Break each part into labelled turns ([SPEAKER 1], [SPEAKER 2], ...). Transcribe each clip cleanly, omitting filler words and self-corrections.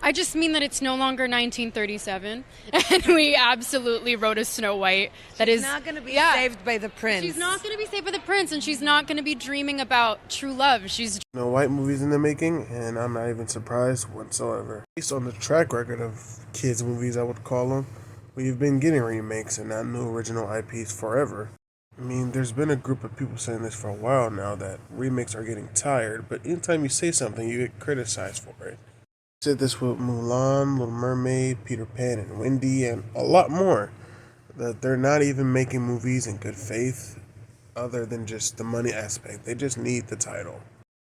[SPEAKER 1] I just mean that it's no longer 1937, and we absolutely wrote a Snow White that
[SPEAKER 2] She's
[SPEAKER 1] is
[SPEAKER 2] not going to be
[SPEAKER 1] yeah.
[SPEAKER 2] saved by the prince.
[SPEAKER 1] She's not going to be saved by the prince, and she's not going to be dreaming about true love. She's
[SPEAKER 3] No white movies in the making, and I'm not even surprised whatsoever. Based on the track record of kids' movies, I would call them, we've been getting remakes and not new original IPs forever. I mean, there's been a group of people saying this for a while now that remakes are getting tired, but anytime you say something, you get criticized for it. Said this with Mulan, Little Mermaid, Peter Pan, and Wendy, and a lot more. That they're not even making movies in good faith, other than just the money aspect. They just need the title.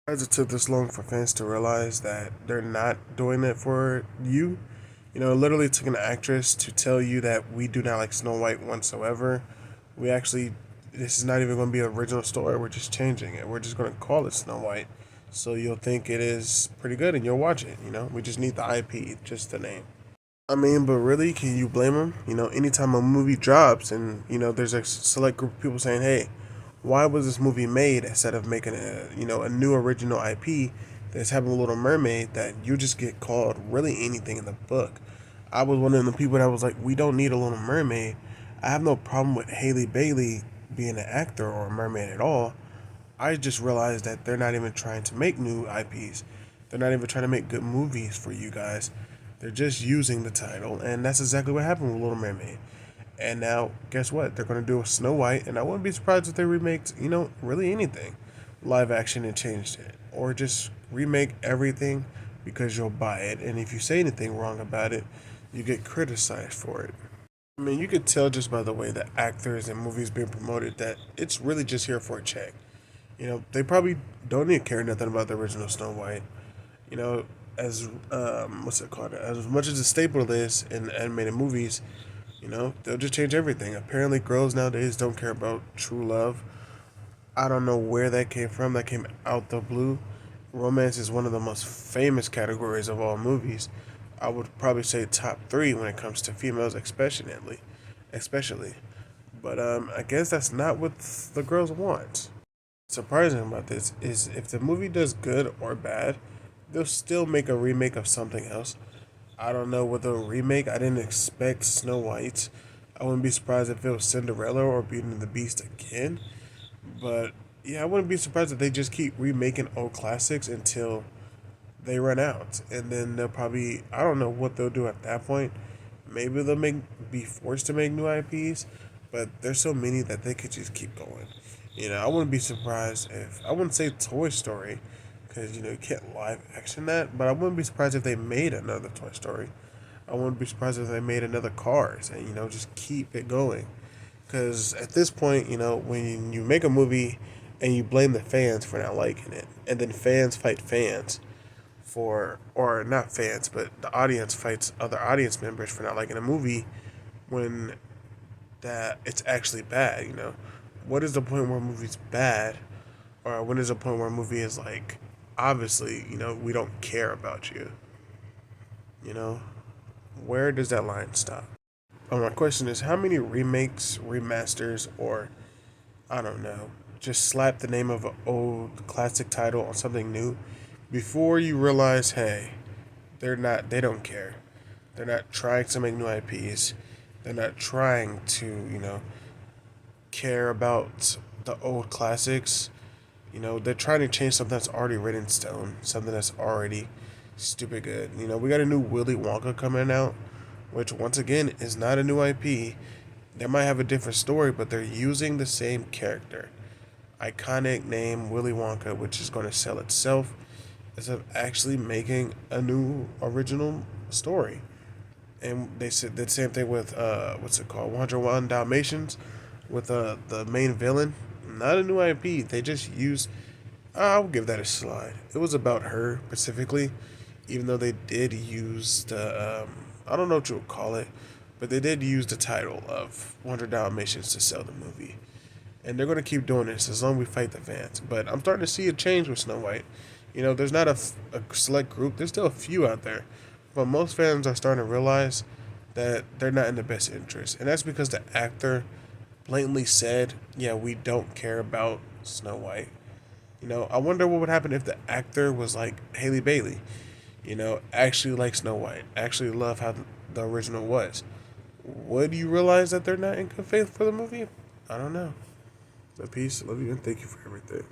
[SPEAKER 3] As it took this long for fans to realize that they're not doing it for you. It literally took an actress to tell you that we do not like Snow White whatsoever. We actually, this is not even going to be an original story. We're just changing it. We're just going to call it Snow White. So you'll think it is pretty good and you'll watch it. We just need the IP, just the name. I mean, but really, can you blame them? Anytime a movie drops and, there's a select group of people saying, hey, why was this movie made instead of making a new original IP that's having a Little Mermaid that you just get called really anything in the book? I was one of the people that was like, we don't need a Little Mermaid. I have no problem with Haley Bailey being an actor or a mermaid at all. I just realized that they're not even trying to make new IPs. They're not even trying to make good movies for you guys. They're just using the title, and that's exactly what happened with Little Mermaid. And now, guess what? They're going to do a Snow White, and I wouldn't be surprised if they remake, really anything live action and changed it. Or just remake everything because you'll buy it, and if you say anything wrong about it, you get criticized for it. I mean, you could tell just by the way the actors and movies being promoted that it's really just here for a check. They probably don't even care nothing about the original Snow White. As what's it called? As much as a staple is in animated movies, they'll just change everything. Apparently, girls nowadays don't care about true love. I don't know where that came from. That came out the blue. Romance is one of the most famous categories of all movies. I would probably say top three when it comes to females, especially. But I guess that's not what the girls want. Surprising about this is if the movie does good or bad, they'll still make a remake of something else. I don't know what they'll remake. I didn't expect Snow White. I wouldn't be surprised if it was Cinderella or Beauty and the Beast again. But yeah, I wouldn't be surprised if they just keep remaking old classics until they run out. And then they'll probably, I don't know what they'll do at that point. Maybe they'll be forced to make new IPs, but there's so many that they could just keep going. I wouldn't be surprised if, I wouldn't say Toy Story, because you can't live action that, but I wouldn't be surprised if they made another Toy Story. I wouldn't be surprised if they made another Cars, and just keep it going. Because at this point, when you make a movie and you blame the fans for not liking it, and then fans fight fans for, or not fans, but the audience fights other audience members for not liking a movie when that it's actually bad. What is the point where a movie's bad, or when is the point where a movie is like, obviously, we don't care about you. You know, where does that line stop? My question is, how many remakes, remasters, or I don't know, just slap the name of an old classic title on something new before you realize, hey, they don't care. They're not trying to make new IPs. They're not trying to, care about the old classics. They're trying to change something that's already written in stone, something that's already stupid good. We got a new Willy Wonka coming out, which once again is not a new IP. They might have a different story, but they're using the same character. Iconic name Willy Wonka, which is going to sell itself instead of actually making a new original story. And they said the same thing with what's it called, 101 Dalmatians, with the main villain. Not a new IP. They just used. I'll give that a slide. It was about her specifically, even though they did use the I don't know what you would call it, but they did use the title of 100 Dalmatians to sell the movie. And they're going to keep doing this as long as we fight the fans. But I'm starting to see a change with Snow White. There's not a select group. There's still a few out there. But most fans are starting to realize that they're not in the best interest. And that's because the actor blatantly said, yeah, we don't care about Snow White. I wonder what would happen if the actor was like Haley Bailey. actually like Snow White, actually love how the original was. Would you realize that they're not in good faith for the movie? I don't know. So peace, love you, and thank you for everything.